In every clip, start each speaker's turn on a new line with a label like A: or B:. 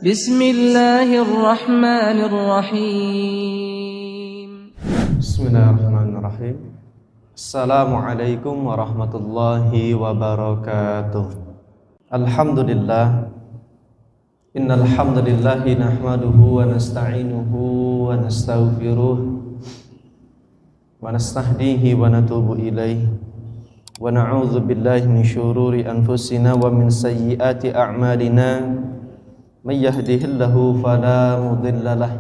A: Bismillahirrahmanirrahim.
B: Bismillahirrahmanirrahim. Assalamualaikum warahmatullahi wabarakatuh. Alhamdulillah. Innal hamdalillahi nahmaduhu wa nasta'inuhu wa nastaghfiruh wa nastahdihi wa natubu ilaihi wa na'udzu billahi min syururi anfusina wa min sayyiati a'malina. May yahdihillahu fala mudilla lahu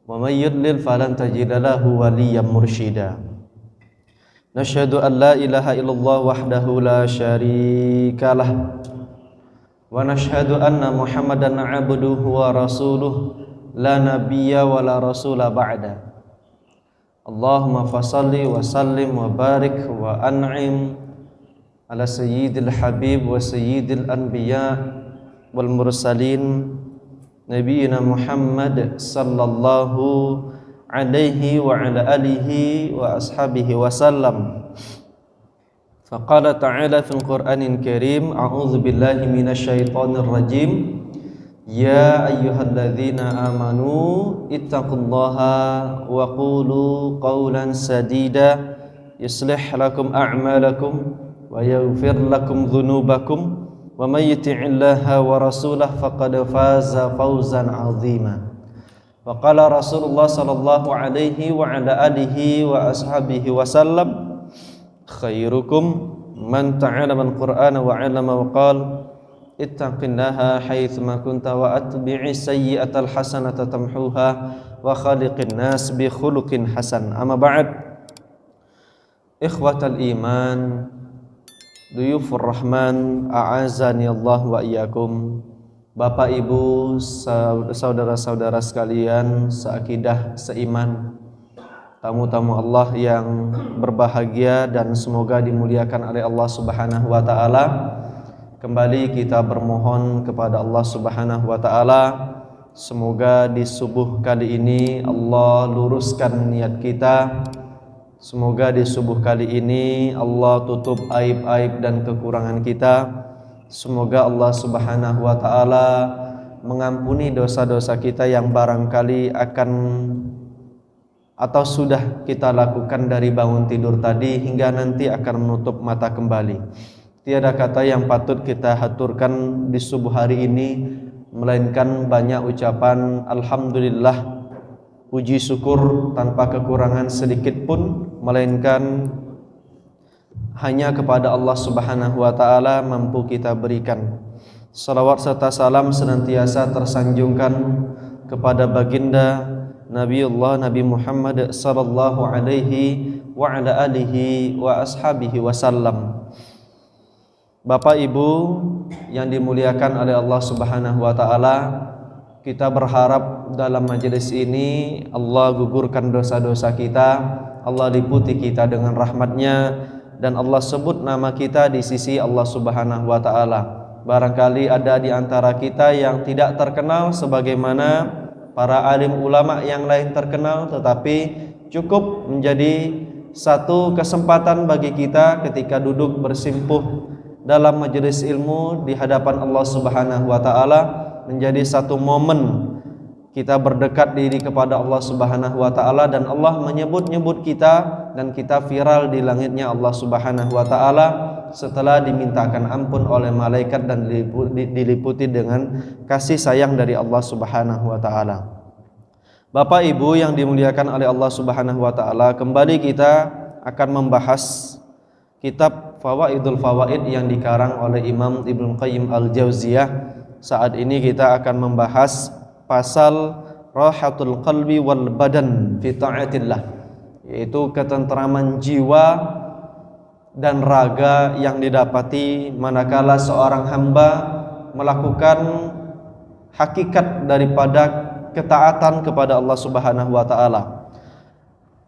B: wa may yudlil falan tajida lahu waliyyan mursyida. Nasyhadu an la ilaha illallah wahdahu la syarika lah wa nashhadu anna Muhammadan abduhu wa rasuluh la nabiyya wa la rasula ba'da. Allahumma fasalli wa sallim wa barik wa an'im ala sayyidil habib wa sayyidil anbiya wal mursalin nabiyina Muhammad sallallahu alaihi wa ala alihi wa ashabihi wa sallam. Faqala ta'ala fil Qur'anil Karim, a'udzu billahi minasy syaithanir rajim. Ya ayyuhalladzina amanu ittaqullaha wa qulu qawlan sadida yuslih lakum a'malakum wa yaghfir lakum dhunubakum wa may yuti'illaha wa rasulahu faqad faza fawzan 'azima. Wa qala Rasulullah sallallahu alaihi wa ala alihi wa ashabihi wa sallam, khairukum man ta'allama al-Qur'ana wa 'allama wa qala ittaqillaha haitsu ma kunta wa atbi'is sayyi'atal hasanata tamhuha wa khaliqin nas bi khuluqin hasan. Amma ba'd. Ikhwatal iman, Duyufur Rahman, a'azani Allah wa iyyakum. Bapak Ibu, saudara-saudara sekalian, seakidah, seiman, tamu-tamu Allah yang berbahagia dan semoga dimuliakan oleh Allah Subhanahu wa taala. Kembali kita bermohon kepada Allah Subhanahu wa taala, semoga di subuh kali ini Allah luruskan niat kita. Semoga di subuh kali ini Allah tutup aib-aib dan kekurangan kita. Semoga Allah Subhanahu wa taala mengampuni dosa-dosa kita yang barangkali akan atau sudah kita lakukan dari bangun tidur tadi hingga nanti akan menutup mata kembali. Tiada kata yang patut kita haturkan di subuh hari ini melainkan banyak ucapan alhamdulillah, puji syukur tanpa kekurangan sedikit pun, melainkan hanya kepada Allah Subhanahu wa taala mampu kita berikan. Salawat serta salam senantiasa tersanjungkan kepada baginda Nabiullah Nabi Muhammad sallallahu alaihi wa ala alihi wa ashabihi wasallam. Bapak Ibu yang dimuliakan oleh Allah Subhanahu wa taala, kita berharap dalam majelis ini Allah gugurkan dosa-dosa kita, Allah liputi kita dengan rahmatnya, dan Allah sebut nama kita di sisi Allah Subhanahu wa taala. Barangkali ada di antara kita yang tidak terkenal sebagaimana para alim ulama yang lain terkenal, tetapi cukup menjadi satu kesempatan bagi kita ketika duduk bersimpuh dalam majelis ilmu di hadapan Allah Subhanahu wa taala, menjadi satu momen kita berdekat diri kepada Allah Subhanahu wa taala, dan Allah menyebut-nyebut kita dan kita viral di langitnya Allah Subhanahu wa taala setelah dimintakan ampun oleh malaikat dan diliputi dengan kasih sayang dari Allah Subhanahu wa taala. Bapak Ibu yang dimuliakan oleh Allah Subhanahu wa taala, kembali kita akan membahas kitab Fawaidul Fawaid yang dikarang oleh Imam Ibnu Qayyim Al-Jauziyah. Saat ini kita akan membahas pasal rahatul qalbi wal badan fi ta'atillah, yaitu ketentraman jiwa dan raga yang didapati manakala seorang hamba melakukan hakikat daripada ketaatan kepada Allah Subhanahu wa taala.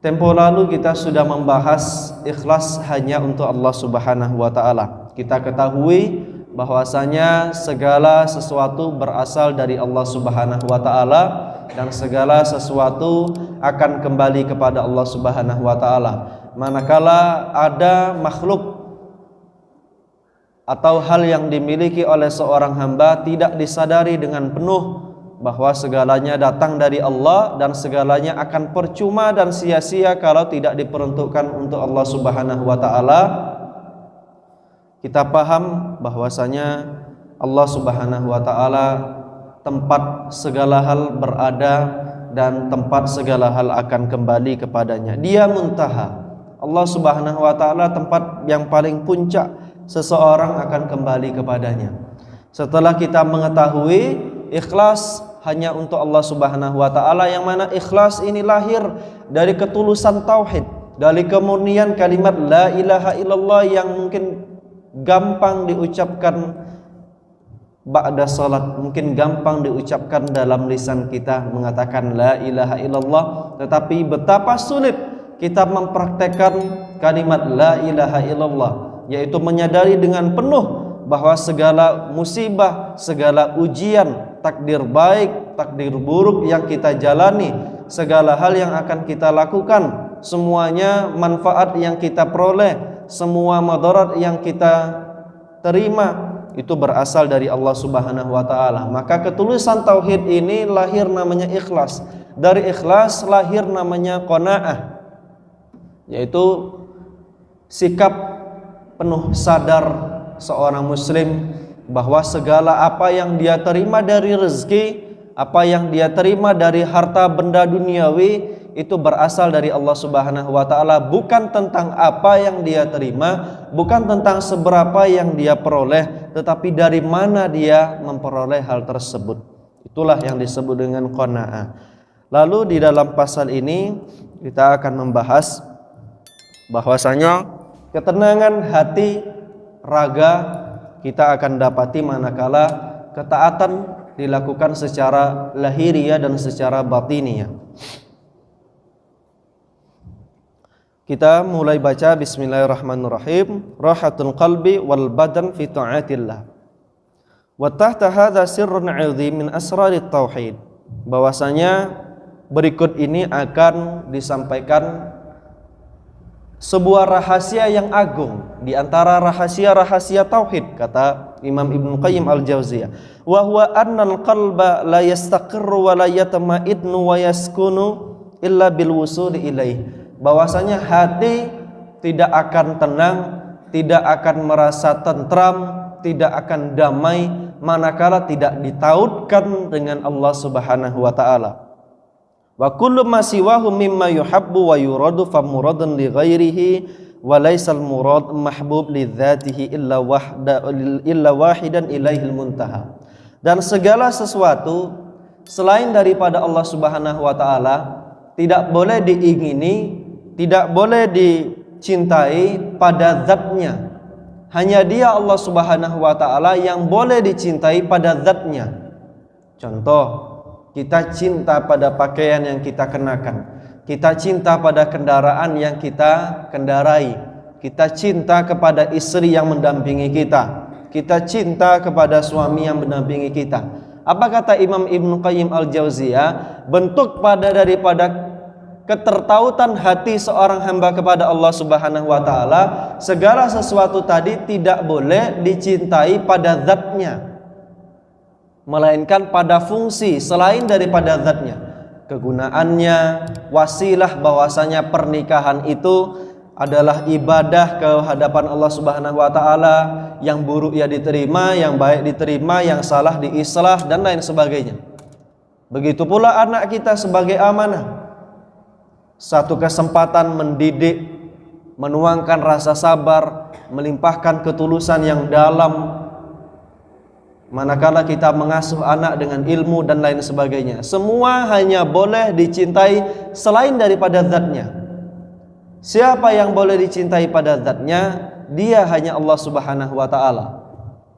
B: Tempo lalu kita sudah membahas ikhlas hanya untuk Allah Subhanahu wa taala. Kita ketahui bahwasanya segala sesuatu berasal dari Allah Subhanahu wa taala dan segala sesuatu akan kembali kepada Allah Subhanahu wa taala. Manakala ada makhluk atau hal yang dimiliki oleh seorang hamba tidak disadari dengan penuh bahwa segalanya datang dari Allah dan segalanya akan percuma dan sia-sia kalau tidak diperuntukkan untuk Allah Subhanahu wa taala, kita paham bahwasanya Allah Subhanahu wa taala tempat segala hal berada dan tempat segala hal akan kembali kepadanya. Dia muntaha. Allah Subhanahu wa taala tempat yang paling puncak seseorang akan kembali kepadanya. Setelah kita mengetahui ikhlas hanya untuk Allah Subhanahu wa taala, yang mana ikhlas ini lahir dari ketulusan tauhid, dari kemurnian kalimat la ilaha illallah yang mungkin gampang diucapkan ba'da salat, mungkin gampang diucapkan dalam lisan kita mengatakan la ilaha illallah, tetapi betapa sulit kita mempraktekkan kalimat la ilaha illallah, yaitu menyadari dengan penuh bahwa segala musibah, segala ujian, takdir baik, takdir buruk yang kita jalani, segala hal yang akan kita lakukan, semuanya manfaat yang kita peroleh, semua madarat yang kita terima, itu berasal dari Allah Subhanahu wa taala. Maka ketulusan tauhid ini lahir namanya ikhlas. Dari ikhlas lahir namanya qanaah, yaitu sikap penuh sadar seorang muslim bahwa segala apa yang dia terima dari rezeki, apa yang dia terima dari harta benda duniawi, itu berasal dari Allah Subhanahu wa taala, bukan tentang apa yang dia terima, bukan tentang seberapa yang dia peroleh, tetapi dari mana dia memperoleh hal tersebut. Itulah yang disebut dengan qanaah. Lalu di dalam pasal ini kita akan membahas bahwasanya ketenangan hati, raga kita akan dapati manakala ketaatan dilakukan secara lahiriah dan secara batiniah. Kita mulai baca bismillahirrahmanirrahim. Rahatul qalbi wal badan fi ta'atillah. Wa tahta hadza sirrun 'azim min asrarit tauhid. Bahwasanya berikut ini akan disampaikan sebuah rahasia yang agung di antara rahasia-rahasia tauhid, kata Imam Ibnu Qayyim Al-Jauziyah. Wa huwa annal qalba la yastaqirru wa la yatama'innu wa yaskunu illa bil wusuli ilaih. Bahwasanya hati tidak akan tenang, tidak akan merasa tentram, tidak akan damai manakala tidak ditautkan dengan Allah Subhanahu wa taala. Wa kullu ma siwahu mimma yuhabbu wa yuradu fa muradun li ghairihi wa laysal murad mahbub li dzatihi illa wahidan ilaihil muntaha. Dan segala sesuatu selain daripada Allah Subhanahu wa taala tidak boleh diingini, tidak boleh dicintai pada zatnya. Hanya dia Allah Subhanahu wa taala yang boleh dicintai pada zatnya. Contoh, kita cinta pada pakaian yang kita kenakan, kita cinta pada kendaraan yang kita kendarai, kita cinta kepada istri yang mendampingi kita cinta kepada suami yang mendampingi kita. Apa kata Imam Ibnu Qayyim Al-Jauziyah? Bentuk daripada ketertautan hati seorang hamba kepada Allah Subhanahu wa taala, segala sesuatu tadi tidak boleh dicintai pada zatnya, melainkan pada fungsi selain daripada zatnya, kegunaannya, wasilah, bahwasanya pernikahan itu adalah ibadah ke hadapan Allah Subhanahu wa taala, yang buruk ya diterima, yang baik diterima, yang salah diislah dan lain sebagainya. Begitu pula anak kita sebagai amanah, satu kesempatan mendidik, menuangkan rasa sabar, melimpahkan ketulusan yang dalam manakala kita mengasuh anak dengan ilmu dan lain sebagainya. Semua hanya boleh dicintai selain daripada zatnya. Siapa yang boleh dicintai pada zatnya? Dia hanya Allah Subhanahu wa taala.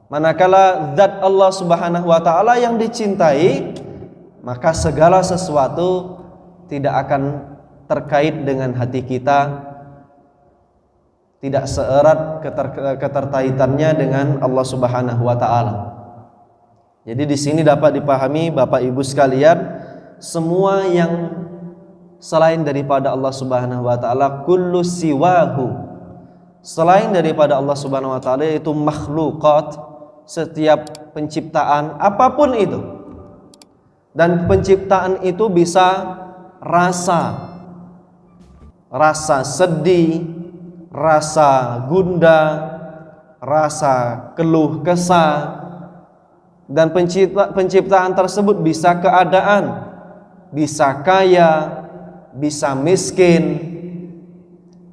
B: Manakala zat Allah Subhanahu wa taala yang dicintai, maka segala sesuatu tidak akan terkait dengan hati kita, tidak seerat keterkaitannya dengan Allah Subhanahu wa taala. Jadi di sini dapat dipahami Bapak Ibu sekalian, semua yang selain daripada Allah Subhanahu wa taala, kullu siwahu, selain daripada Allah Subhanahu wa taala, yaitu makhluqat, setiap penciptaan apapun itu. Dan penciptaan itu bisa rasa sedih, rasa gundah, rasa keluh kesah. Dan penciptaan tersebut bisa keadaan, bisa kaya, bisa miskin.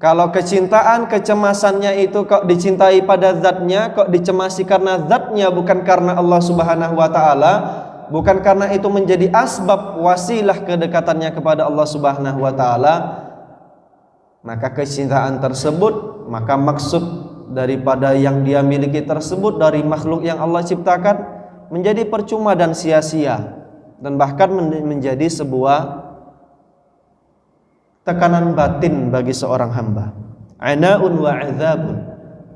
B: Kalau kecintaan, kecemasannya itu kok dicintai pada zatnya, kok dicemasi karena zatnya, bukan karena Allah Subhanahu wa taala, bukan karena itu menjadi asbab wasilah kedekatannya kepada Allah Subhanahu wa taala, maka kecintaan tersebut, maka maksud daripada yang dia miliki tersebut dari makhluk yang Allah ciptakan menjadi percuma dan sia-sia, dan bahkan menjadi sebuah tekanan batin bagi seorang hamba. Ana'un wa azabun,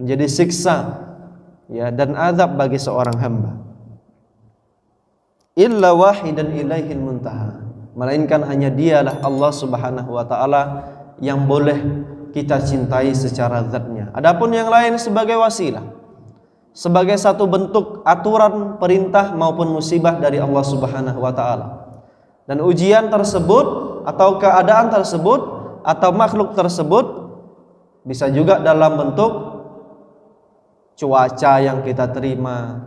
B: menjadi siksa ya dan azab bagi seorang hamba. Illa wahidan ilaihil muntaha, melainkan hanya dialah Allah Subhanahu wa taala yang boleh kita cintai secara zatnya. Adapun yang lain sebagai wasilah, sebagai satu bentuk aturan, perintah maupun musibah dari Allah Subhanahu wa taala. Dan ujian tersebut atau keadaan tersebut atau makhluk tersebut bisa juga dalam bentuk cuaca yang kita terima,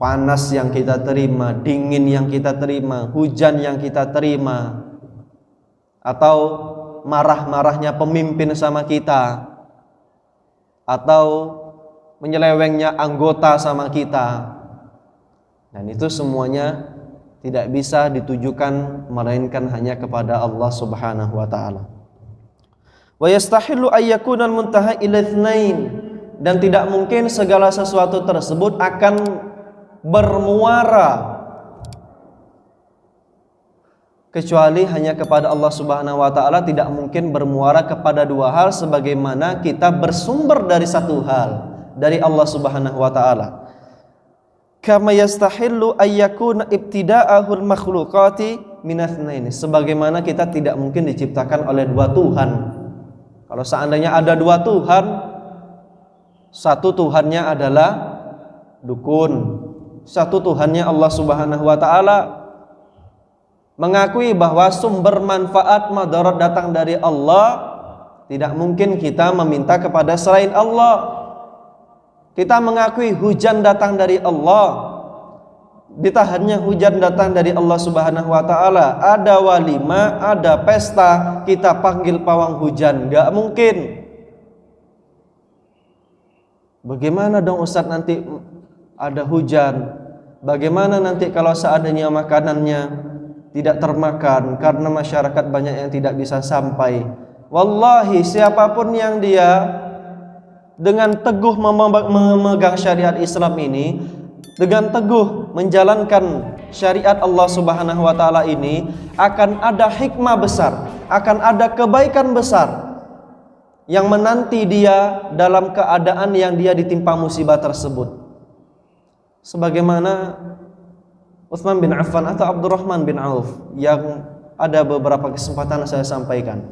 B: panas yang kita terima, dingin yang kita terima, hujan yang kita terima, atau marah-marahnya pemimpin sama kita, atau menyelewengnya anggota sama kita. Dan itu semuanya tidak bisa ditujukan melainkan hanya kepada Allah Subhanahu wa taala. Wa yastahillu ayyakuna al-muntaha ila itsnain, dan tidak mungkin segala sesuatu tersebut akan bermuara kecuali hanya kepada Allah Subhanahu wa taala, tidak mungkin bermuara kepada dua hal sebagaimana kita bersumber dari satu hal, dari Allah Subhanahu wa taala. Kama yastahillu ayyakuna ibtida'ahul makhluqati minatsnaini, sebagaimana kita tidak mungkin diciptakan oleh dua Tuhan. Kalau seandainya ada dua Tuhan, satu Tuhannya adalah dukun, satu Tuhannya Allah Subhanahu wa taala, mengakui bahwa sumber manfaat madarat datang dari Allah, tidak mungkin kita meminta kepada selain Allah. Kita mengakui hujan datang dari Allah, ditahannya hujan datang dari Allah Subhanahu wa taala. Ada walimah, ada pesta, kita panggil pawang hujan, enggak mungkin. Bagaimana dong Ustaz nanti ada hujan? Bagaimana nanti kalau seandainya makanannya tidak termakan karena masyarakat banyak yang tidak bisa sampai? Wallahi, siapapun yang dia dengan teguh memegang syariat Islam ini, dengan teguh menjalankan syariat Allah Subhanahu wa taala ini, akan ada hikmah besar, akan ada kebaikan besar yang menanti dia dalam keadaan yang dia ditimpa musibah tersebut. Sebagaimana Utsman bin Affan atau Abdurrahman bin Auf yang ada beberapa kesempatan saya sampaikan.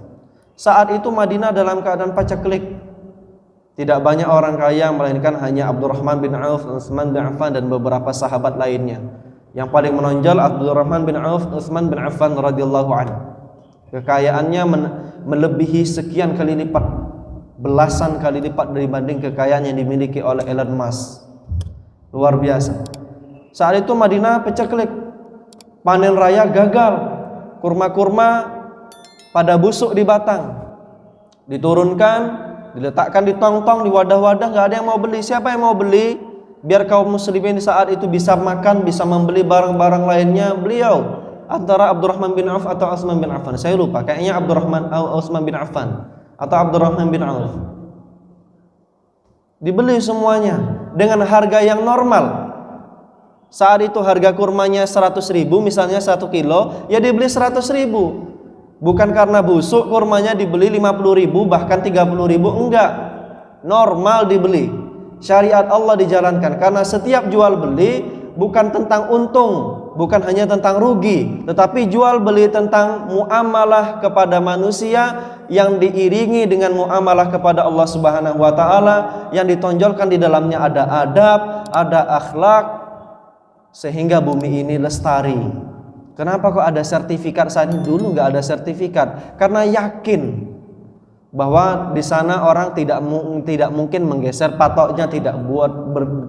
B: Saat itu Madinah dalam keadaan paceklik. Tidak banyak orang kaya, melainkan hanya Abdurrahman bin Auf, Utsman bin Affan dan beberapa sahabat lainnya. Yang paling menonjol Abdurrahman bin Auf, Utsman bin Affan radhiyallahu anhu. Kekayaannya melebihi sekian kali lipat, belasan kali lipat dibanding kekayaan yang dimiliki oleh Elon Musk. Luar biasa. Saat itu Madinah peceklik, panen raya gagal, kurma-kurma pada busuk di batang, diturunkan, diletakkan di tong-tong, di wadah-wadah, nggak ada yang mau beli. Siapa yang mau beli? Biar kaum muslimin saat itu bisa makan, bisa membeli barang-barang lainnya. Beliau antara Abdurrahman bin Auf atau Utsman bin Affan, saya lupa, kayaknya Utsman bin Affan atau Abdurrahman bin Auf. Dibeli semuanya dengan harga yang normal. Saat itu harga kurmanya 100.000, misalnya 1 kilo, ya dibeli 100.000. Bukan karena busuk kurmanya dibeli 50.000 bahkan 30.000, enggak. Normal dibeli. Syariat Allah dijalankan, karena setiap jual beli bukan tentang untung, bukan hanya tentang rugi, tetapi jual beli tentang muamalah kepada manusia yang diiringi dengan muamalah kepada Allah Subhanahu wa taala, yang ditonjolkan di dalamnya ada adab, ada akhlak, sehingga bumi ini lestari. Kenapa kok ada sertifikat saat ini? Dulu nggak ada sertifikat, karena yakin bahwa di sana orang tidak mungkin menggeser patoknya,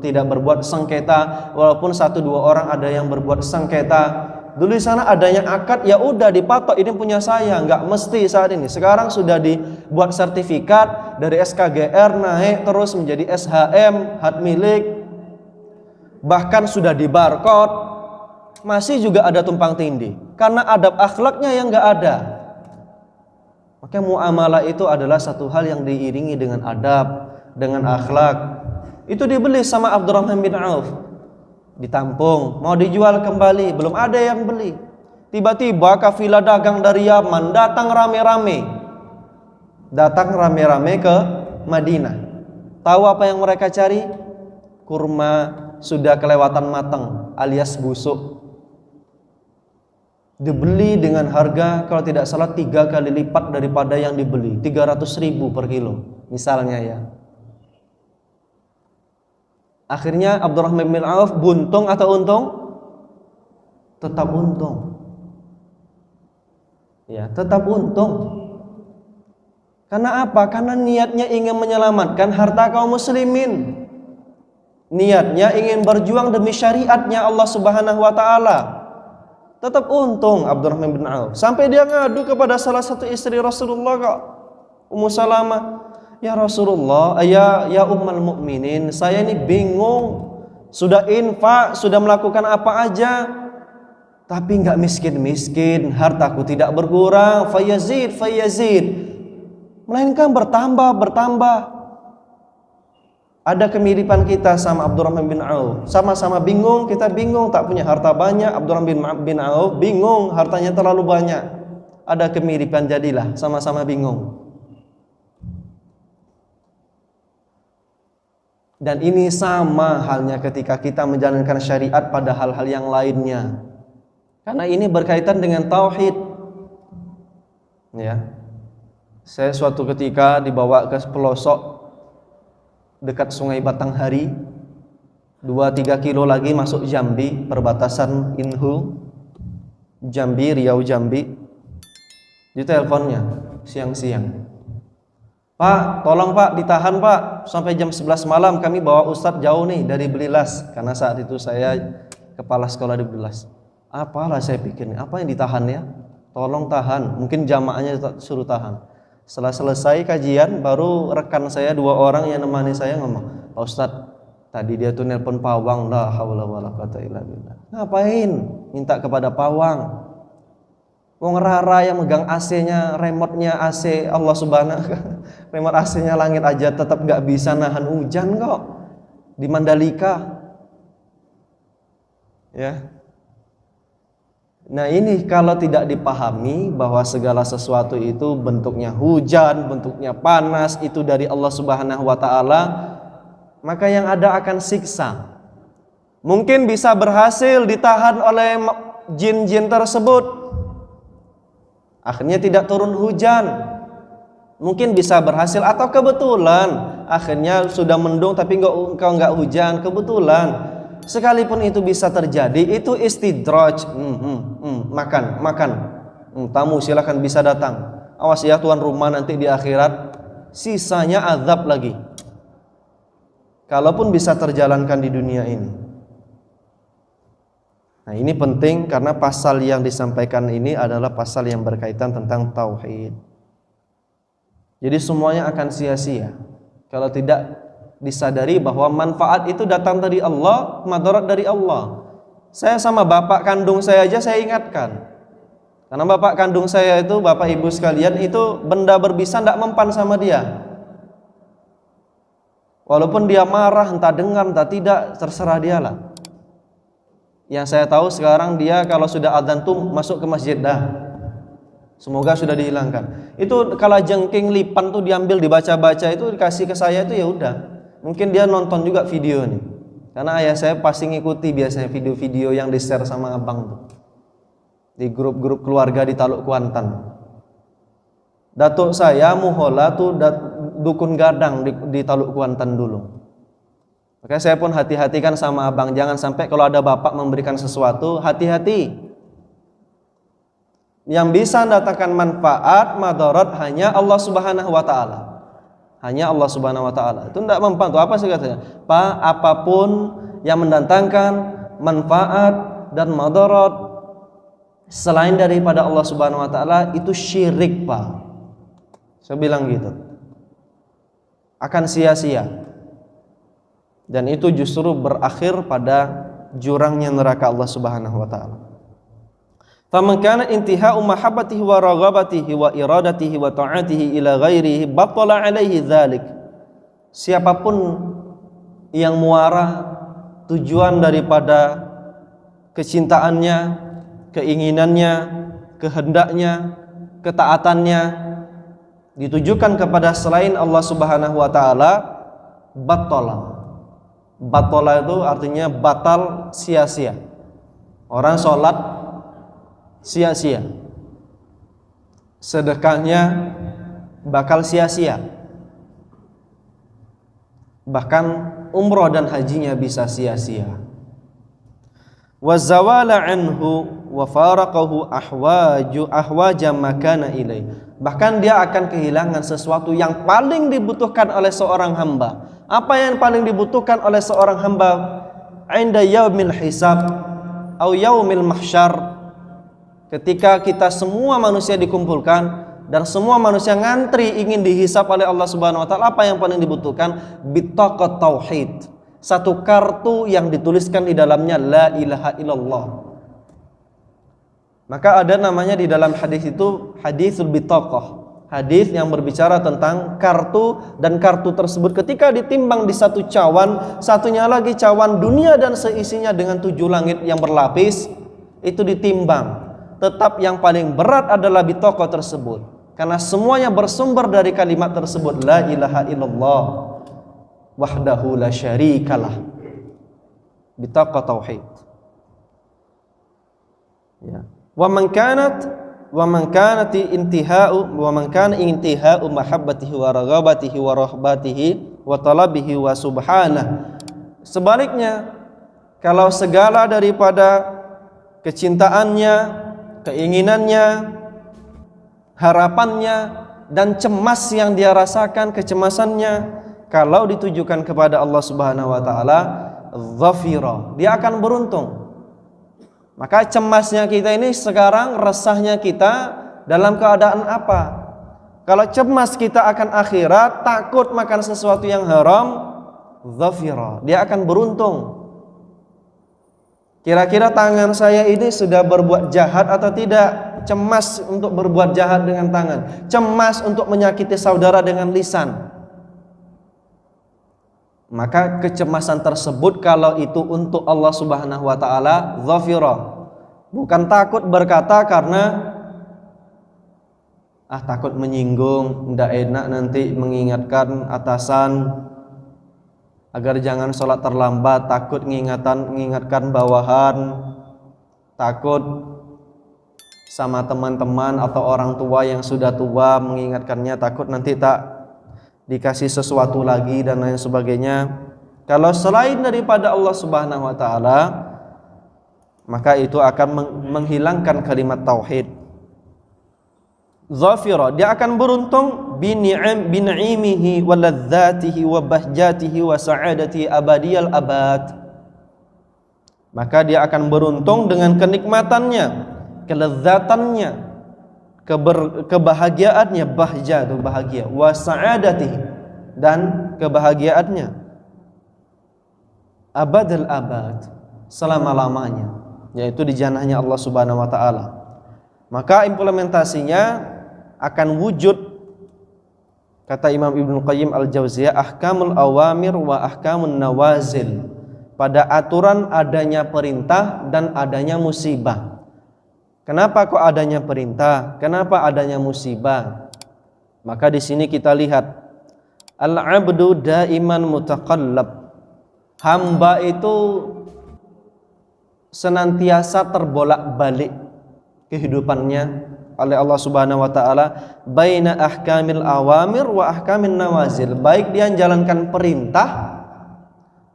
B: tidak berbuat sengketa, walaupun 1-2 orang ada yang berbuat sengketa. Dulu di sana adanya akad, ya udah dipatok, ini punya saya, nggak mesti saat ini. Sekarang sudah dibuat sertifikat dari SKGR naik terus menjadi SHM, hak milik, bahkan sudah di barcode, masih juga ada tumpang tindih karena adab akhlaknya yang nggak ada. Maka muamalah itu adalah satu hal yang diiringi dengan adab, dengan akhlak. Itu dibeli sama Abdurrahman bin Auf, ditampung, mau dijual kembali, belum ada yang beli. Tiba-tiba kafilah dagang dari Yaman datang rame-rame ke Madinah. Tahu apa yang mereka cari? Kurma sudah kelewatan matang alias busuk. Dibeli dengan harga kalau tidak salah 3 kali lipat daripada yang dibeli, 300.000 per kilo misalnya ya. Akhirnya Abdurrahman bin Auf buntung atau untung? Tetap untung. Ya, tetap untung. Karena apa? Karena niatnya ingin menyelamatkan harta kaum muslimin. Niatnya ingin berjuang demi syariatnya Allah Subhanahu wa taala. Tetap untung Abdurrahman bin Auf. Sampai dia ngadu kepada salah satu istri Rasulullah kok, Ummu Salamah. Ya Rasulullah, ya ummul mukminin, saya ini bingung. Sudah infak, sudah melakukan apa aja, tapi enggak miskin-miskin, hartaku tidak berkurang, fayazid, melainkan bertambah. Ada kemiripan kita sama Abdurrahman bin Auf. Sama-sama bingung, kita bingung, tak punya harta banyak. Abdurrahman bin Auf bingung, hartanya terlalu banyak. Ada kemiripan, jadilah sama-sama bingung. Dan ini sama halnya ketika kita menjalankan syariat pada hal-hal yang lainnya. Karena ini berkaitan dengan tauhid. Ya. Saya suatu ketika dibawa ke pelosok dekat Sungai Batanghari, 2-3 kilo lagi masuk Jambi, perbatasan Inhu, Jambi, Riau Jambi. Di teleponnya siang-siang, Pak, tolong Pak, ditahan Pak, sampai jam 11 malam kami bawa Ustadz jauh nih dari Belilas. Karena saat itu saya kepala sekolah di Belilas. Apalah saya pikir, apa yang ditahan ya? Tolong tahan, mungkin jamaahnya suruh tahan. Setelah selesai kajian, baru rekan saya 2 orang yang nemani saya ngomong, Pak Ustadz, tadi dia tuh nelpon pawang, la haula wala quwata illa billah. Ngapain minta kepada pawang? Wong Rara yang megang AC-nya, remote-nya AC Allah Subhanahu, remote AC-nya langit aja tetap nggak bisa nahan hujan kok di Mandalika. Ya. Nah ini kalau tidak dipahami bahwa segala sesuatu itu bentuknya hujan, bentuknya panas, itu dari Allah Subhanahu wa taala, maka yang ada akan siksa. Mungkin bisa berhasil ditahan oleh jin-jin tersebut, akhirnya tidak turun hujan. Mungkin bisa berhasil, atau kebetulan akhirnya sudah mendung tapi engkau nggak hujan, kebetulan. Sekalipun itu bisa terjadi, itu istidraj. Makan. Tamu silakan bisa datang. Awas ya tuan rumah, nanti di akhirat sisanya azab lagi. Kalaupun bisa terjalankan di dunia ini. Nah ini penting karena pasal yang disampaikan ini adalah pasal yang berkaitan tentang tauhid. Jadi semuanya akan sia-sia kalau tidak disadari bahwa manfaat itu datang dari Allah, madarat dari Allah. Saya sama bapak kandung saya aja saya ingatkan. Karena bapak kandung saya itu, bapak ibu sekalian, itu benda berbisa tidak mempan sama dia. Walaupun dia marah, entah dengar, entah tidak, terserah dialah. Yang saya tahu sekarang dia kalau sudah adzan tuh masuk ke masjid dah. Semoga sudah dihilangkan. Itu kalau jengking lipan tuh diambil dibaca-baca itu dikasih ke saya itu ya udah. Mungkin dia nonton juga video nih. Karena ayah saya pasti ngikuti biasanya video-video yang di-share sama abang tuh. Di grup-grup keluarga di Taluk Kuantan. Datuk saya muhola tuh dukun gadang di Taluk Kuantan dulu. Maka saya pun hati-hatikan sama abang, jangan sampai kalau ada bapak memberikan sesuatu, hati-hati. Yang bisa mendatangkan manfaat, madarat hanya Allah Subhanahu wa taala. Hanya Allah Subhanahu wa taala. Itu tidak mempan. Itu apa sih katanya? Pak, apapun yang mendatangkan manfaat dan madarat selain daripada Allah Subhanahu wa taala itu syirik, Pak. Saya bilang gitu. Akan sia-sia. Dan itu justru berakhir pada jurangnya neraka Allah Subhanahu wa taala. Faman kana intihau mahabbatihi wa raghabatihi wa iradatihi wa ta'atihi ila ghairihi batala alaihi dzalik. Siapapun yang muara tujuan daripada kecintaannya, keinginannya, kehendaknya, ketaatannya ditujukan kepada selain Allah Subhanahu wa taala, batala. Batala itu artinya batal, sia-sia. Orang sholat sia-sia, sedekahnya bakal sia-sia, bahkan umroh dan hajinya bisa sia-sia. Wa zawala anhu wa faraqahu ahwaja makana ilai. Bahkan dia akan kehilangan sesuatu yang paling dibutuhkan oleh seorang hamba. Apa yang paling dibutuhkan oleh seorang hamba inda yaumil hisab atau yaumil mahsyar, ketika kita semua manusia dikumpulkan dan semua manusia ngantri ingin dihisab oleh Allah Subhanahu wa taala, apa yang paling dibutuhkan? Bitaqat tauhid. Satu kartu yang dituliskan di dalamnya la ilaha illallah. Maka ada namanya di dalam hadis itu hadisul bitaqah. Hadis yang berbicara tentang kartu, dan kartu tersebut ketika ditimbang di satu cawan, satunya lagi cawan dunia dan seisinya dengan 7 langit yang berlapis, itu ditimbang. Tetap yang paling berat adalah bitaqah tersebut, karena semuanya bersumber dari kalimat tersebut, la ilaha illallah wahdahu la syarikalah. Bitaqah tauhid. Ya. Wa man kana intihau mahabbatihi wa raghabatihi wa rahbatihi wa talabihi wa subhanah. Sebaliknya, kalau segala daripada kecintaannya, keinginannya, harapannya dan cemas yang dia rasakan, kecemasannya kalau ditujukan kepada Allah Subhanahu wa taala, dhafira, dia akan beruntung. Maka cemasnya kita ini sekarang, resahnya kita dalam keadaan apa? Kalau cemas kita akan akhirat, takut makan sesuatu yang haram, dhafira, dia akan beruntung. Kira-kira tangan saya ini sudah berbuat jahat atau tidak? Cemas untuk berbuat jahat dengan tangan, cemas untuk menyakiti saudara dengan lisan. Maka kecemasan tersebut kalau itu untuk Allah Subhanahu wa taala, dhafira. Bukan takut berkata karena takut menyinggung, ndak enak nanti mengingatkan atasan agar jangan sholat terlambat, takut mengingatkan bawahan, takut sama teman-teman atau orang tua yang sudah tua mengingatkannya, takut nanti tak dikasih sesuatu lagi dan lain sebagainya. Kalau selain daripada Allah Subhanahu wa taala, maka itu akan menghilangkan kalimat tauhid. Zafira, dia akan beruntung bin'imihi wa ladzatihi wa bahjatihi wa sa'adati abadiyal abad. Maka dia akan beruntung dengan kenikmatannya, kelezatannya, kebahagiaannya, bahja itu bahagia, wa sa'adatihi, dan kebahagiaannya abadal abad, selama-lamanya, yaitu di jannahnya Allah Subhanahu wa taala. Maka implementasinya akan wujud, kata Imam Ibnu Qayyim Al-Jauziyah, ahkamul awamir wa ahkamun nawazil, pada aturan adanya perintah dan adanya musibah. Kenapa kok adanya perintah? Kenapa adanya musibah? Maka di sini kita lihat al-'abdu daiman mutaqallab. Hamba itu senantiasa terbolak-balik kehidupannya, oleh Allah Subhanahu wa taala baina ahkamil awamir wa ahkamin nawazil, baik dia menjalankan perintah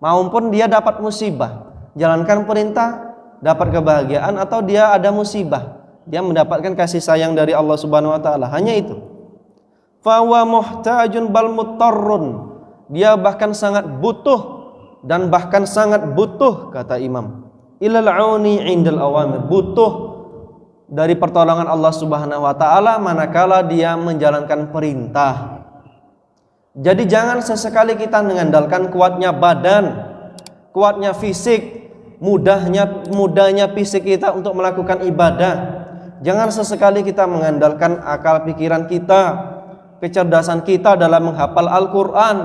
B: maupun dia dapat musibah. Jalankan perintah dapat kebahagiaan atau dia ada musibah, dia mendapatkan kasih sayang dari Allah Subhanahu wa taala. Hanya itu. Fa wa muhtajun bal muttarrun, dia bahkan sangat butuh dan bahkan sangat butuh, kata Imam, ilal auni indal awamir, butuh dari pertolongan Allah Subhanahu wa taala manakala dia menjalankan perintah. Jadi jangan sesekali kita mengandalkan kuatnya badan, kuatnya fisik, mudahnya fisik kita untuk melakukan ibadah. Jangan sesekali kita mengandalkan akal pikiran kita, kecerdasan kita dalam menghafal Al-Qur'an,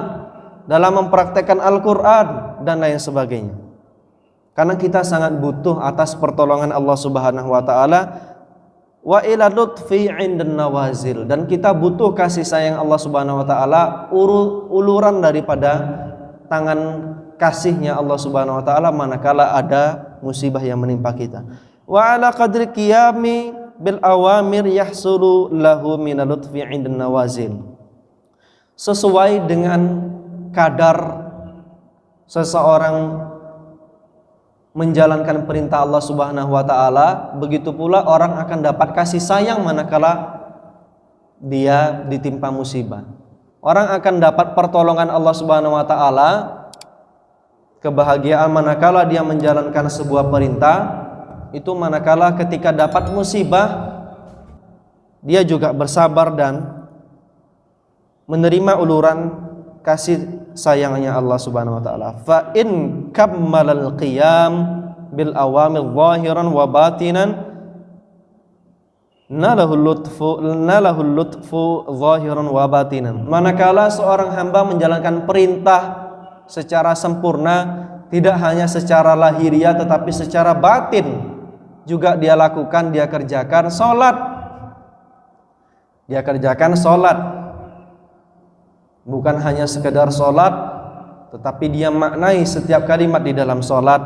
B: dalam mempraktekkan Al-Quran dan lain sebagainya. Karena kita sangat butuh atas pertolongan Allah Subhanahu wa taala. Wa ila lutfi 'indan nawazil, dan kita butuh kasih sayang Allah Subhanahu wa taala, uluran daripada tangan kasihnya Allah Subhanahu wa taala manakala ada musibah yang menimpa kita. Wa ala qadri qiyami bil awamir yahsulu lahu min lutfi 'indan nawazil, sesuai dengan kadar seseorang menjalankan perintah Allah Subhanahu wa taala, begitu pula orang akan dapat kasih sayang manakala dia ditimpa musibah. Orang akan dapat pertolongan Allah Subhanahu wa taala, kebahagiaan manakala dia menjalankan sebuah perintah, itu manakala ketika dapat musibah dia juga bersabar dan menerima uluran kasih sayangnya Allah Subhanahu wa taala. Fa in kammalal qiyam bil awamil zahiran wa batinan nalahul lutfu zahiran wa batinan. Manakala seorang hamba menjalankan perintah secara sempurna, tidak hanya secara lahiriah tetapi secara batin juga dia lakukan, dia kerjakan salat. Dia kerjakan salat. Bukan hanya sekedar sholat, tetapi dia maknai setiap kalimat di dalam sholat,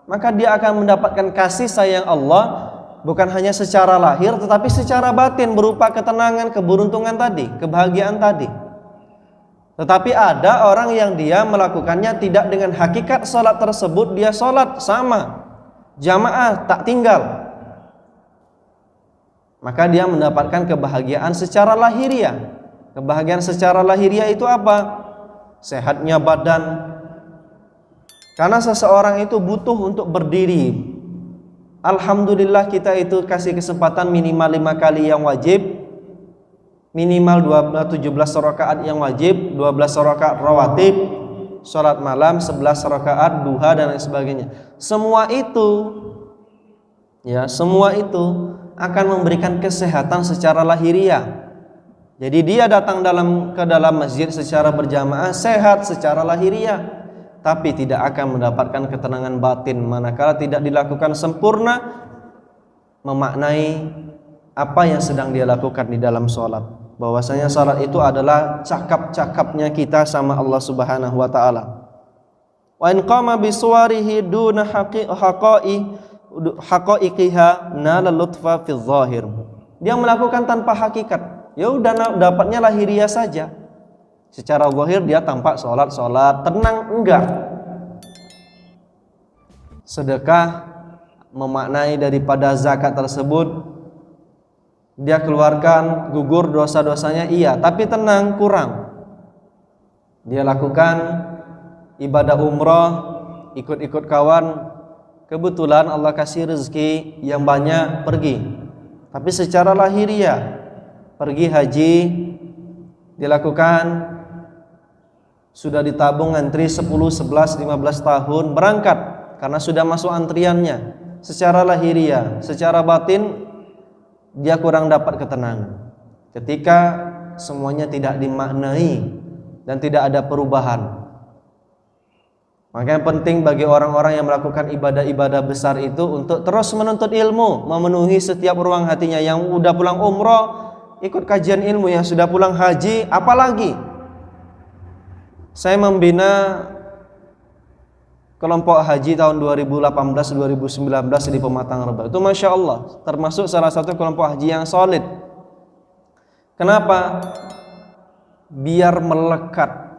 B: maka dia akan mendapatkan kasih sayang Allah bukan hanya secara lahir tetapi secara batin, berupa ketenangan, keberuntungan tadi, kebahagiaan tadi. Tetapi ada orang yang dia melakukannya tidak dengan hakikat sholat tersebut, dia sholat sama jamaah tak tinggal, maka dia mendapatkan kebahagiaan secara lahiriah. Kebahagiaan secara lahiriah itu apa? Sehatnya badan. Karena seseorang itu butuh untuk berdiri. Alhamdulillah kita itu kasih kesempatan minimal 5 kali yang wajib, minimal 17 rakaat yang wajib, 12 rakaat rawatib, sholat malam 11 rakaat duha dan lain sebagainya. Semua itu akan memberikan kesehatan secara lahiriah. Jadi dia datang ke dalam masjid secara berjamaah, sehat secara lahiriah, tapi tidak akan mendapatkan ketenangan batin manakala tidak dilakukan sempurna, memaknai apa yang sedang dia lakukan di dalam sholat. Bahwasanya sholat itu adalah cakap-cakapnya kita sama Allah Subhanahu wa taala. Wa in qama bi suwarihi duna haqaiqiha nala lutfa fi zahir. Dia melakukan tanpa hakikat, ya udah dapatnya lahiriah saja. Secara zahir dia tampak sholat tenang, enggak. Sedekah memaknai daripada zakat tersebut, dia keluarkan gugur dosa-dosanya, iya, tapi tenang, kurang. Dia lakukan ibadah umroh, ikut-ikut kawan, kebetulan Allah kasih rezeki yang banyak, pergi. Tapi secara lahiriah, pergi haji dilakukan, sudah ditabung antri 10, 11, 15 tahun, berangkat karena sudah masuk antriannya. Secara lahiriah, secara batin dia kurang dapat ketenangan ketika semuanya tidak dimaknai dan tidak ada perubahan. Maka yang penting bagi orang-orang yang melakukan ibadah-ibadah besar itu untuk terus menuntut ilmu, memenuhi setiap ruang hatinya. Yang udah pulang umroh, ikut kajian ilmu. Yang sudah pulang haji, apalagi. Saya membina kelompok haji tahun 2018-2019 di Pematang Reba. Itu Masya Allah, termasuk salah satu kelompok haji yang solid. Kenapa? Biar melekat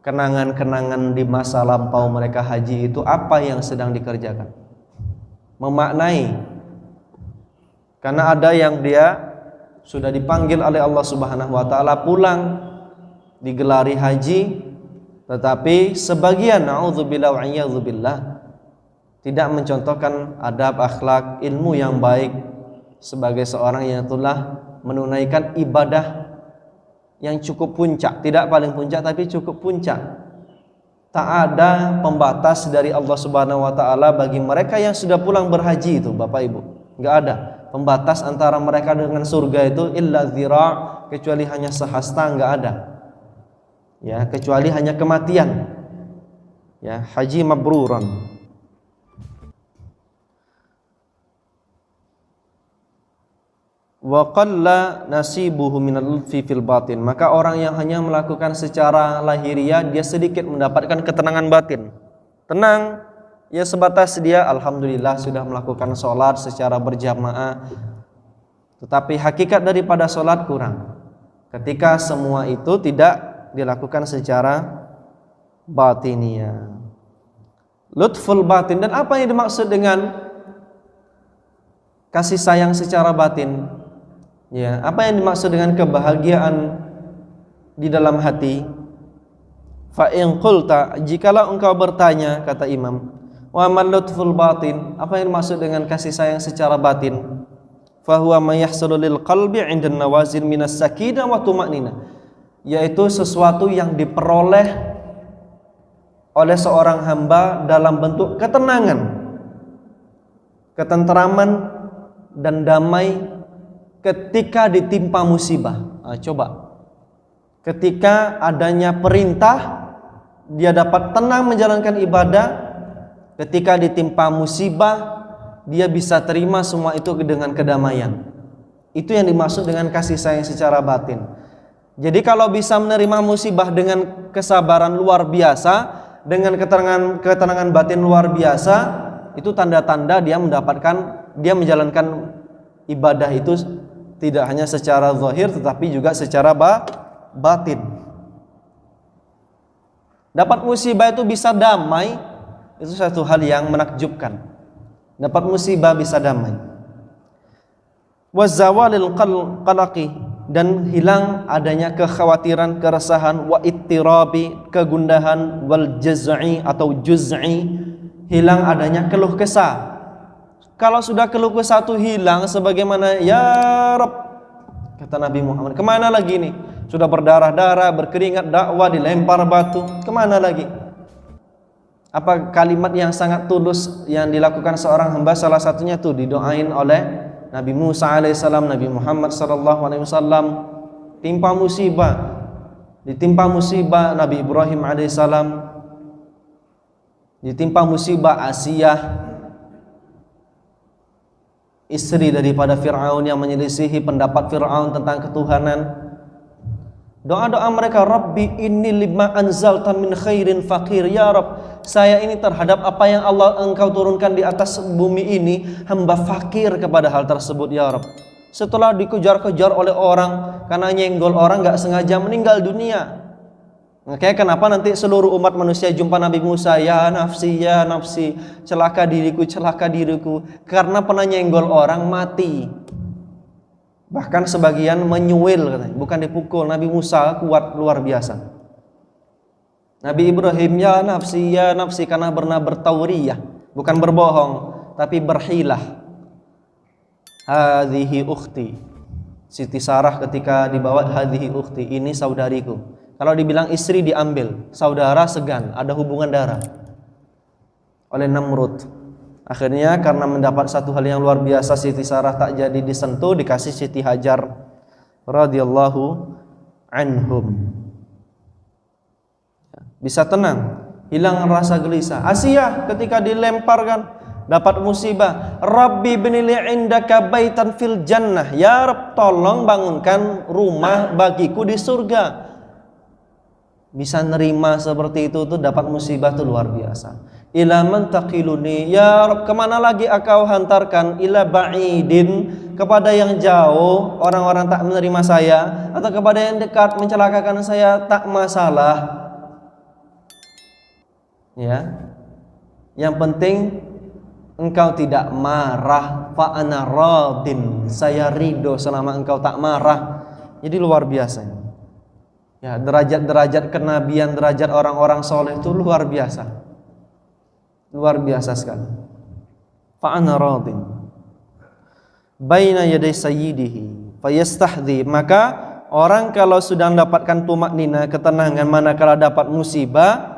B: kenangan-kenangan di masa lampau mereka haji itu apa yang sedang dikerjakan. Memaknai. Karena ada yang dia sudah dipanggil oleh Allah Subhanahu wa taala pulang digelari haji, tetapi sebagian naudzubillah wa iyadzubillah tidak mencontohkan adab, akhlak, ilmu yang baik sebagai seorang yang telah menunaikan ibadah yang cukup puncak, tidak paling puncak tapi cukup puncak. Tak ada pembatas dari Allah Subhanahu wa taala bagi mereka yang sudah pulang berhaji itu, Bapak Ibu. Enggak ada pembatas antara mereka dengan surga itu illa dzira', kecuali hanya sehasta, enggak ada. Ya, kecuali hanya kematian. Ya, haji mabruran. Wa qalla nasibuhu minal lutfi fil batin. Maka orang yang hanya melakukan secara lahiriah dia sedikit mendapatkan ketenangan batin. Tenang, ya sebatas dia alhamdulillah sudah melakukan sholat secara berjamaah. Tetapi hakikat daripada sholat kurang ketika semua itu tidak dilakukan secara batiniah. Lutful batin, dan apa yang dimaksud dengan kasih sayang secara batin? Ya, apa yang dimaksud dengan kebahagiaan di dalam hati? Fa in qulta, jikalau engkau bertanya, kata Imam, wa man lutful batin, apa yang dimaksud dengan kasih sayang secara batin? Fa huwa ma yahsulu lil qalbi 'inda nawazil minas sakinah wa tuma'ninah, yaitu sesuatu yang diperoleh oleh seorang hamba dalam bentuk ketenangan, ketenteraman dan damai ketika ditimpa musibah. Coba, ketika adanya perintah dia dapat tenang menjalankan ibadah, ketika ditimpa musibah dia bisa terima semua itu dengan kedamaian. Itu yang dimaksud dengan kasih sayang secara batin. Jadi kalau bisa menerima musibah dengan kesabaran luar biasa, dengan ketenangan batin luar biasa, itu tanda-tanda dia menjalankan ibadah itu tidak hanya secara zahir tetapi juga secara batin. Dapat musibah itu bisa damai, itu satu hal yang menakjubkan. Dapat musibah bisa damai. Wazawalil qalaqi, dan hilang adanya kekhawatiran, keresahan, wa ittirabi, kegundahan, wal jaz'i atau juz'i, hilang adanya keluh kesah. Kalau sudah keluh kesah itu hilang, sebagaimana ya Rabb, kata Nabi Muhammad, kemana lagi nih? Sudah berdarah-darah, berkeringat, dakwah, dilempar batu, kemana lagi? Apa kalimat yang sangat tulus yang dilakukan seorang hamba, salah satunya tuh didoain oleh Nabi Musa alaihissalam, Nabi Muhammad sallallahu alaihi wasallam, ditimpa musibah Nabi Ibrahim alaihissalam, ditimpa musibah Asiyah, istri daripada Fir'aun yang menyelisihi pendapat Fir'aun tentang ketuhanan. Doa-doa mereka, Rabbi inni lima anzalta min khairin faqir, ya Rabb, saya ini terhadap apa yang Allah engkau turunkan di atas bumi ini, hamba fakir kepada hal tersebut, ya Rabb. Setelah dikejar-kejar oleh orang karena nyenggol orang, gak sengaja meninggal dunia. Makanya kenapa nanti seluruh umat manusia jumpa Nabi Musa, ya nafsi, celaka diriku, karena pernah nyenggol orang mati. Bahkan sebagian menyuil, katanya, bukan dipukul. Nabi Musa kuat luar biasa. Nabi Ibrahim, ya nafsi, karena pernah bertauriyah, bukan berbohong, tapi berhilah. Hadhihi ukhti, Siti Sarah ketika dibawa, hadhihi ukhti, ini saudariku. Kalau dibilang istri diambil, saudara segan, ada hubungan darah, oleh Namrud. Akhirnya karena mendapat satu hal yang luar biasa, Siti Sarah tak jadi disentuh, dikasih Siti Hajar radhiyallahu anhum. Bisa tenang, hilang rasa gelisah. Asiyah ketika dilemparkan dapat musibah, Rabbi binili indaka baitan fil jannah, ya Rabb, tolong bangunkan rumah bagiku di surga. Bisa nerima seperti itu tuh, dapat musibah tuh luar biasa. ila man taqiluni, ya Rabb, kemana lagi engkau hantarkan? Ila ba'idin, kepada yang jauh, orang-orang tak menerima saya, atau kepada yang dekat mencelakakan saya, tak masalah. Ya, yang penting engkau tidak marah. Fa ana radin, saya ridho selama engkau tak marah. Jadi luar biasa. Ya, derajat-derajat kenabian, derajat orang-orang soleh itu luar biasa. Luar biasa sekali. Fa ana radin baina yaday sayyidihi fayastahdhi, maka orang kalau sudah mendapatkan tumak nina, ketenangan manakala dapat musibah,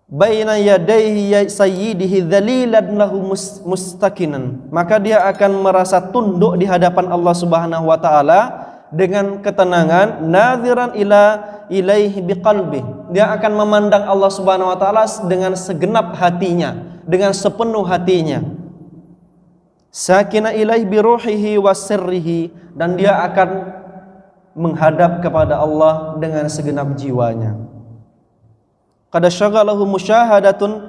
B: baina yadayhi sayyidihi dhalilan lahu mustakinan, maka dia akan merasa tunduk di hadapan Allah Subhanahu wa taala dengan ketenangan, nadhiran ilaihi biqalbi, dia akan memandang Allah Subhanahu wa taala dengan segenap hatinya, dengan sepenuh hatinya. Sakina ilaihi biruhihi wa sirrihi, dan dia akan menghadap kepada Allah dengan segenap jiwanya. Qad syaghalahu musyahadatul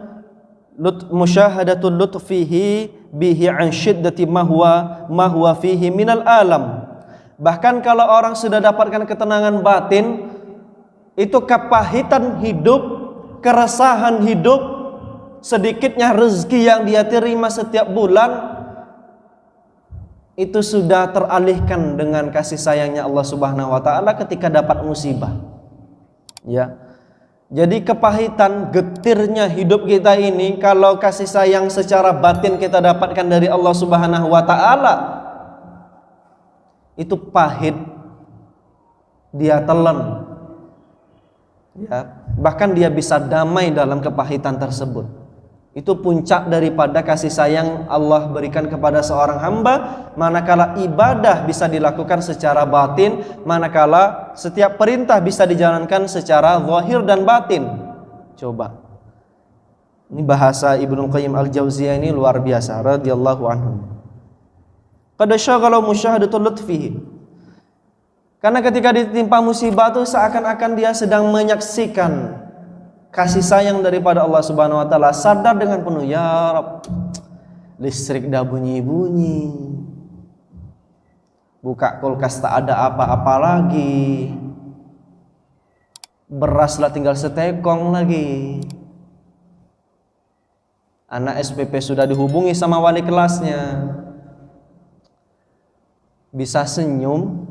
B: lutfihi bihi an syiddati ma huwa fihi minal alam. Bahkan kalau orang sudah dapatkan ketenangan batin, itu kepahitan hidup, keresahan hidup, sedikitnya rezeki yang dia terima setiap bulan, itu sudah teralihkan dengan kasih sayangnya Allah Subhanahu wa taala ketika dapat musibah. Ya. Jadi kepahitan, getirnya hidup kita ini, kalau kasih sayang secara batin kita dapatkan dari Allah Subhanahu wa taala, itu pahit, dia telan. Ya, bahkan dia bisa damai dalam kepahitan tersebut. Itu puncak daripada kasih sayang Allah berikan kepada seorang hamba, manakala ibadah bisa dilakukan secara batin, manakala setiap perintah bisa dijalankan secara zahir dan batin. Coba, ini bahasa Ibnu Qayyim al-Jauziyah ini luar biasa radhiyallahu anhu. Qad syaghala musyahadatul lutfihi, karena ketika ditimpa musibah itu seakan-akan dia sedang menyaksikan kasih sayang daripada Allah Subhanahu wa taala, sadar dengan penuh, ya Rabb, listrik dah bunyi-bunyi, buka kulkas tak ada apa-apa lagi, beras lah tinggal setekong lagi, anak SPP sudah dihubungi sama wali kelasnya, bisa senyum,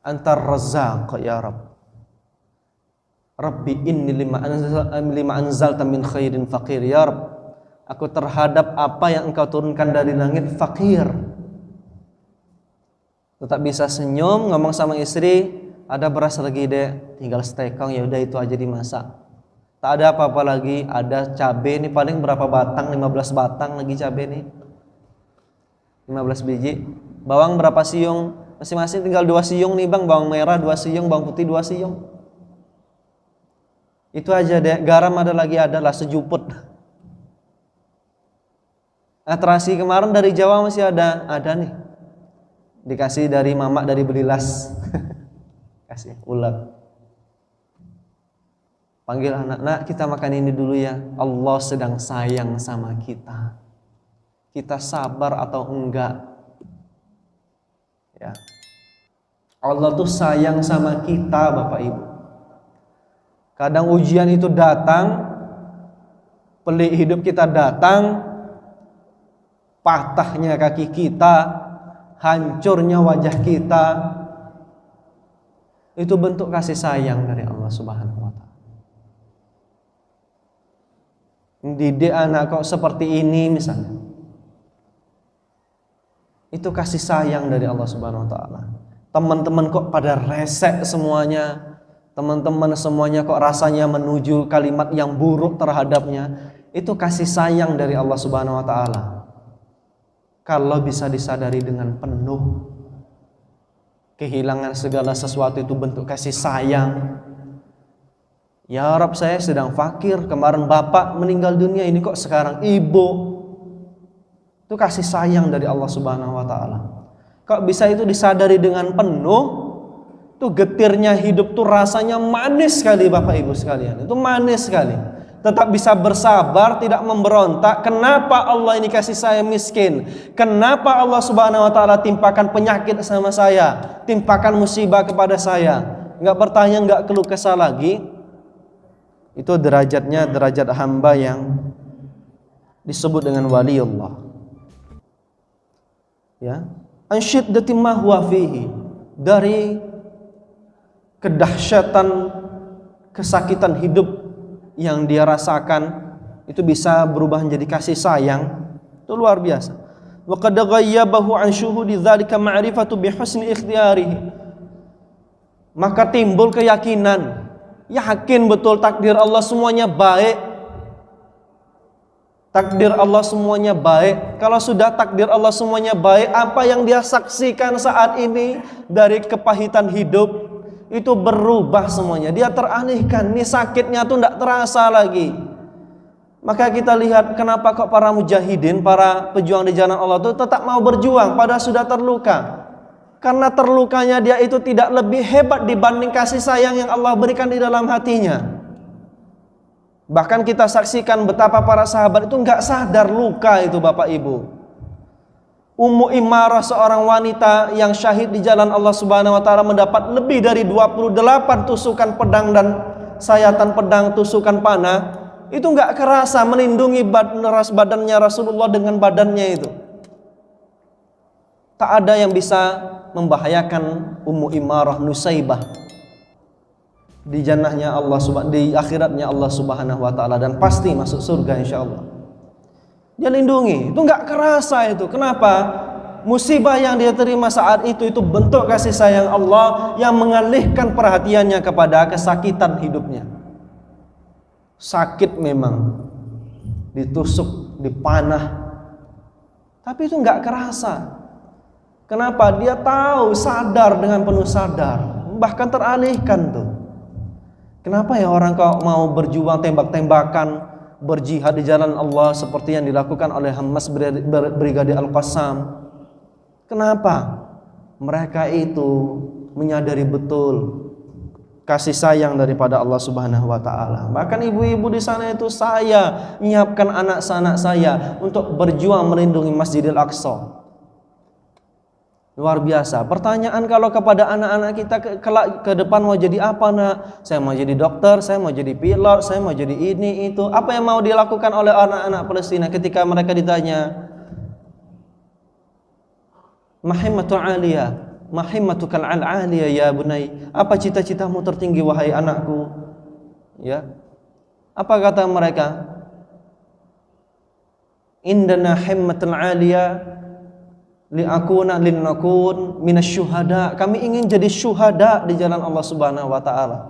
B: antar razzaq ya Rabb, Rabbi inni lima anzalta min khairin faqir, ya Rabb, aku terhadap apa yang engkau turunkan dari langit fakir. Tetap bisa senyum, ngomong sama istri, ada beras lagi dek, tinggal setekong, ya udah itu aja dimasak. Tak ada apa-apa lagi, ada cabai nih paling berapa batang, 15 batang lagi cabai nih, 15 biji. Bawang berapa siung, masing-masing tinggal 2 siung nih bang, bawang merah 2 siung, bawang putih 2 siung. Itu aja deh. Garam ada lagi, adalah sejuput. Terasi kemarin dari Jawa masih ada nih. Dikasih dari mamak dari Belilas. Kasih ulat. Panggil anak, nak kita makan ini dulu ya. Allah sedang sayang sama kita. Kita sabar atau enggak? Ya. Allah tuh sayang sama kita, Bapak Ibu. Kadang ujian itu datang, pelik hidup kita datang, patahnya kaki kita, hancurnya wajah kita, itu bentuk kasih sayang dari Allah Subhanahu wa taala. Didik anak kok seperti ini misalnya, itu kasih sayang dari Allah Subhanahu wa taala. Teman-teman kok pada resek semuanya, teman-teman semuanya kok rasanya menuju kalimat yang buruk terhadapnya, itu kasih sayang dari Allah Subhanahu wa taala. Kalau bisa disadari dengan penuh, kehilangan segala sesuatu itu bentuk kasih sayang. Ya Rabb, saya sedang fakir, kemarin bapak meninggal dunia, ini kok sekarang ibu. Itu kasih sayang dari Allah Subhanahu wa taala. Kok bisa itu disadari dengan penuh, Itu getirnya hidup tuh rasanya manis sekali Bapak Ibu sekalian. Itu manis sekali. Tetap bisa bersabar, tidak memberontak. Kenapa Allah ini kasih saya miskin? Kenapa Allah Subhanahu wa taala timpakan penyakit sama saya? Timpakan musibah kepada saya? Enggak bertanya, enggak keluh kesah lagi. Itu derajatnya derajat hamba yang disebut dengan wali Allah. Ya. An syiddati ma huwa fihi, dari kedahsyatan kesakitan hidup yang dia rasakan itu bisa berubah menjadi kasih sayang. Itu luar biasa. Wa qad ghayyabahu an syuhudi dzalika ma'rifatu bi husni ikhtiyarihi. Maka timbul keyakinan, yakin betul takdir Allah semuanya baik. Takdir Allah semuanya baik. Kalau sudah takdir Allah semuanya baik, apa yang dia saksikan saat ini dari kepahitan hidup itu berubah semuanya. Dia teralihkan, nih sakitnya tuh tidak terasa lagi. Maka kita lihat kenapa kok para mujahidin, para pejuang di jalan Allah itu tetap mau berjuang padahal sudah terluka. Karena terlukanya dia itu tidak lebih hebat dibanding kasih sayang yang Allah berikan di dalam hatinya. Bahkan kita saksikan betapa para sahabat itu nggak sadar luka itu Bapak Ibu. Ummu Imarah, seorang wanita yang syahid di jalan Allah Subhanahu wa taala, mendapat lebih dari 28 tusukan pedang dan sayatan pedang, tusukan panah. Itu nggak kerasa melindungi badannya Rasulullah dengan badannya itu. Tak ada yang bisa membahayakan Ummu Imarah Nusaibah di jannahnya Allah, di akhiratnya Allah Subhanahu wa taala, dan pasti masuk surga insyaallah. Dia lindungi, itu enggak kerasa itu. Kenapa? Musibah yang dia terima saat itu bentuk kasih sayang Allah yang mengalihkan perhatiannya kepada kesakitan hidupnya. Sakit memang, ditusuk, dipanah, tapi itu enggak kerasa. Kenapa? Dia tahu, sadar, dengan penuh sadar, bahkan teralihkan tuh. Kenapa ya orang kok mau berjuang tembak-tembakan, berjihad di jalan Allah seperti yang dilakukan oleh Hamas Brigadir Al-Qassam? Kenapa? Mereka itu menyadari betul kasih sayang daripada Allah Subhanahu wa taala. Bahkan ibu-ibu di sana itu, saya menyiapkan anak-anak saya untuk berjuang melindungi Masjidil Aqsa. Luar biasa. Pertanyaan kalau kepada anak-anak kita ke depan mau jadi apa, nak? Saya mau jadi dokter, saya mau jadi pilot, saya mau jadi ini itu. Apa yang mau dilakukan oleh anak-anak Palestina ketika mereka ditanya, Mahimmatu aliyah, mahimmatukal aliyah ya bunai. Apa cita-citamu tertinggi wahai anakku? Ya. Apa kata mereka? Indana himmatul aliyah li'akuna linnakun minasyuhada. Kami ingin jadi syuhada di jalan Allah Subhanahu wa taala.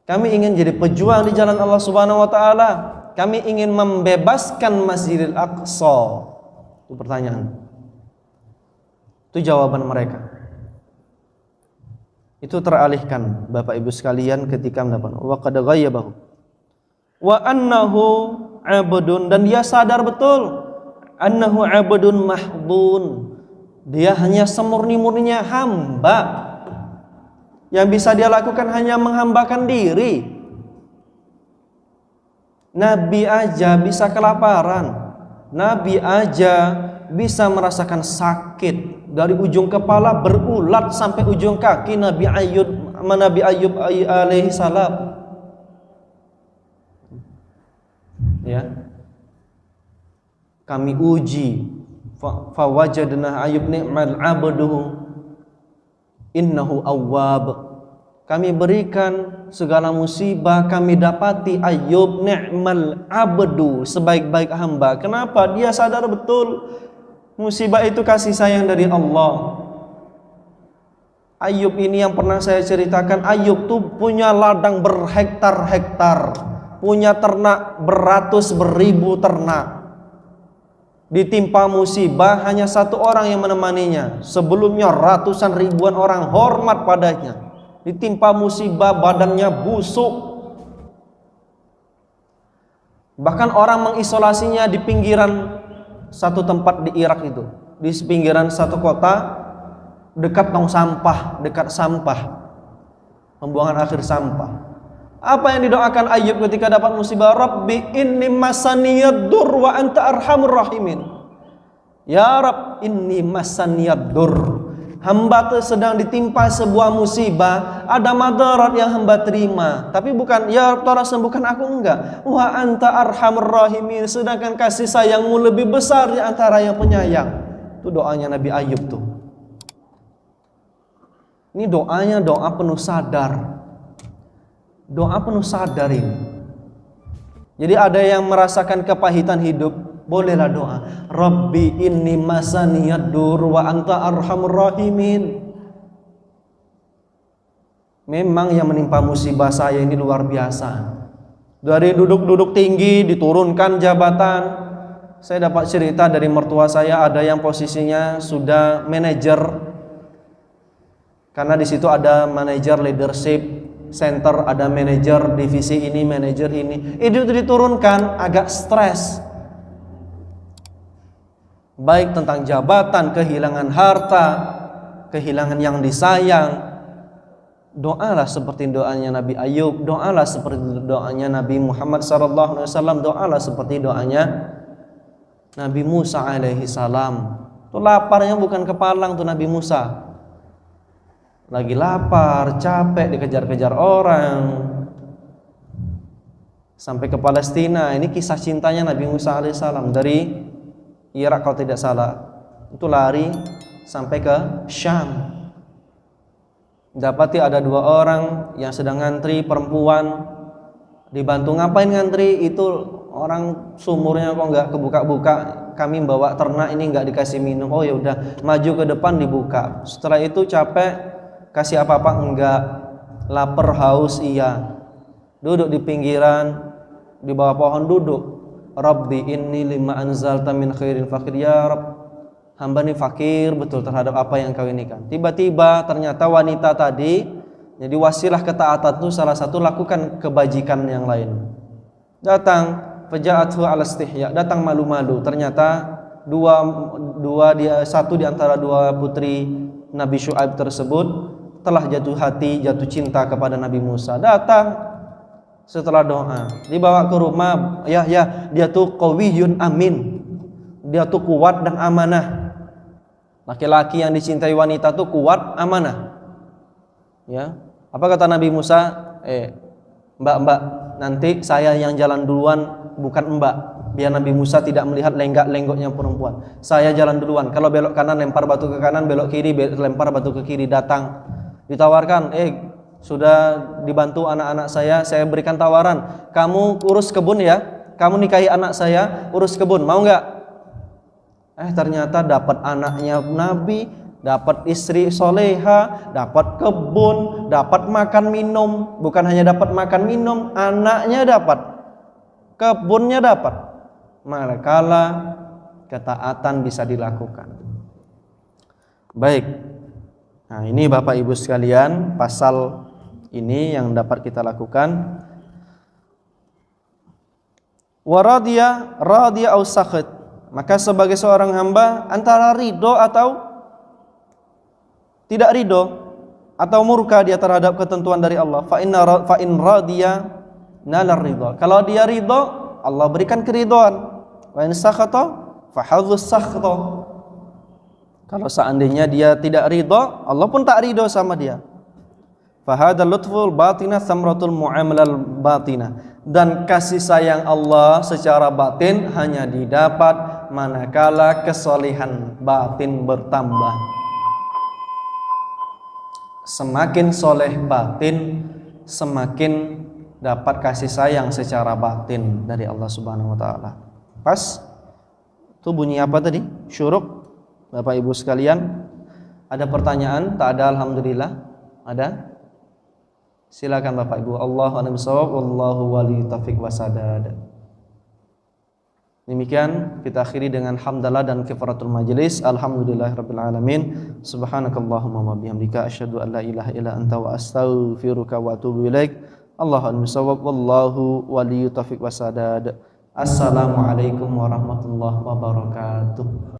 B: Kami ingin jadi pejuang di jalan Allah Subhanahu wa taala. Kami ingin membebaskan Masjidil Aqsa. Itu pertanyaan. Itu jawaban mereka. Itu teralihkan Bapak Ibu sekalian ketika mendapat wa qad ghayyabahu wa annahu 'abdun, dan dia sadar betul annahu abdun mahdun, dia hanya semurni-murninya hamba. Yang bisa dia lakukan hanya menghambakan diri. Nabi aja bisa kelaparan, Nabi aja bisa merasakan sakit dari ujung kepala berulat sampai ujung kaki. Nabi Ayub alaihi salam, ya, kami uji, fawajadna Ayub ni'mal abduhu innahu awwab. Kami berikan segala musibah, kami dapati Ayub ni'mal abdu, sebaik-baik hamba. Kenapa? Dia sadar betul musibah itu kasih sayang dari Allah. Ayub ini yang pernah saya ceritakan, Ayub tuh punya ladang berhektar-hektar, punya ternak beratus beribu ternak. Ditimpa musibah, hanya satu orang yang menemaninya. Sebelumnya ratusan ribuan orang hormat padanya. Ditimpa musibah, badannya busuk. Bahkan orang mengisolasinya di pinggiran satu tempat di Irak itu, di pinggiran satu kota. dekat tong sampah, dekat sampah, pembuangan akhir sampah. Apa yang didoakan Ayub ketika dapat musibah? Rabbi inni masaniyad dur wa anta arhamur rahimin. Ya Rabb, inni masaniyad dur. Hamba sedang ditimpa sebuah musibah, ada madarat yang hamba terima, tapi bukan ya Tuhan sembuhkan aku, enggak. Wa anta arhamur rahimin, sedangkan kasih sayangmu lebih besar di antara yang penyayang. Itu doanya Nabi Ayub tuh. Ini doanya doa penuh sadar. Doa penuh sadar ini. Jadi ada yang merasakan kepahitan hidup, bolehlah doa. Rabbi inni masaniyad dur wa anta arhamur rahimin. Memang yang menimpa musibah saya ini luar biasa. Dari duduk-duduk tinggi diturunkan jabatan. Saya dapat cerita dari mertua saya, ada yang posisinya sudah manajer. Karena di situ ada manajer leadership center, ada manajer divisi ini, manajer ini. Itu diturunkan, agak stres. Baik tentang jabatan, kehilangan harta, kehilangan yang disayang. Doalah seperti doanya Nabi Ayub, doalah seperti doanya Nabi Muhammad SAW, doalah seperti doanya Nabi Musa alaihi salam. Tuh laparnya bukan kepalang tuh Nabi Musa. Lagi lapar, capek, dikejar-kejar orang, sampai ke Palestina. Ini kisah cintanya Nabi Musa alaihissalam dari Irak kalau tidak salah. Itu lari sampai ke Syam. Dapati ada 2 orang yang sedang ngantri, perempuan. Dibantu, ngapain ngantri? Itu orang sumurnya kok nggak kebuka-buka. Kami bawa ternak ini nggak dikasih minum. Oh ya udah, maju ke depan dibuka. Setelah itu capek, kasih apa-apa enggak, lapar haus iya, duduk di pinggiran, di bawah pohon duduk. Rabbi inni lima anzalta min khairin fakir. Ya Rabb, hamba ini fakir betul terhadap apa yang kau inikan. Tiba-tiba ternyata wanita tadi, jadi wasilah ketaatan itu salah satu lakukan kebajikan yang lain. Datang faja'athu ala istihya, datang malu-malu. Ternyata satu di antara 2 putri Nabi Syuaib tersebut telah jatuh hati, jatuh cinta kepada Nabi Musa. Datang setelah doa, dibawa ke rumah. Ya, dia tuh qawiyun amin. Dia tuh kuat dan amanah. Laki-laki yang dicintai wanita tuh kuat, amanah. Ya. Apa kata Nabi Musa? Mbak, nanti saya yang jalan duluan, bukan mbak. Biar Nabi Musa tidak melihat lenggak-lenggoknya perempuan. Saya jalan duluan. Kalau belok kanan lempar batu ke kanan, belok kiri lempar batu ke kiri. Datang, ditawarkan, sudah dibantu anak-anak saya berikan tawaran. Kamu urus kebun ya, kamu nikahi anak saya, urus kebun, mau nggak? Ternyata dapat anaknya Nabi, dapat istri soleha, dapat kebun, dapat makan minum. Bukan hanya dapat makan minum, anaknya dapat, kebunnya dapat. Manakala ketaatan bisa dilakukan. Baik. Nah, ini Bapak Ibu sekalian, pasal ini yang dapat kita lakukan. Wa radiya au sakhat. Maka sebagai seorang hamba antara ridho atau tidak ridho atau murka dia terhadap ketentuan dari Allah. Fa in radiya nalar ridho. Kalau dia ridho, Allah berikan keridhaan. Wa in sakhata fa hadzus sakhata. Kalau seandainya dia tidak ridho, Allah pun tak ridho sama dia. Fahadal lutful batinah samratul mu'amalal batinah. Dan kasih sayang Allah secara batin hanya didapat manakala kesolehan batin bertambah. Semakin soleh batin, semakin dapat kasih sayang secara batin dari Allah Subhanahu wa taala. Pas? Itu bunyi apa tadi? Syuruk. Bapak Ibu sekalian, ada pertanyaan? Tak ada, alhamdulillah. Ada? Silakan Bapak Ibu. Allahu a'lam bishawab, wallahu wali taufiq wasadad. Demikian kita akhiri dengan hamdalah dan kifaratul majlis. Alhamdulillahirabbil alamin. Subhanakallahumma wa bihamdika asyhadu an la ilaha illa anta wa astaghfiruka wa atubu ilaik. Allahu a'lam bishawab, wallahu wali taufiq wasadad. Assalamualaikum warahmatullahi wabarakatuh.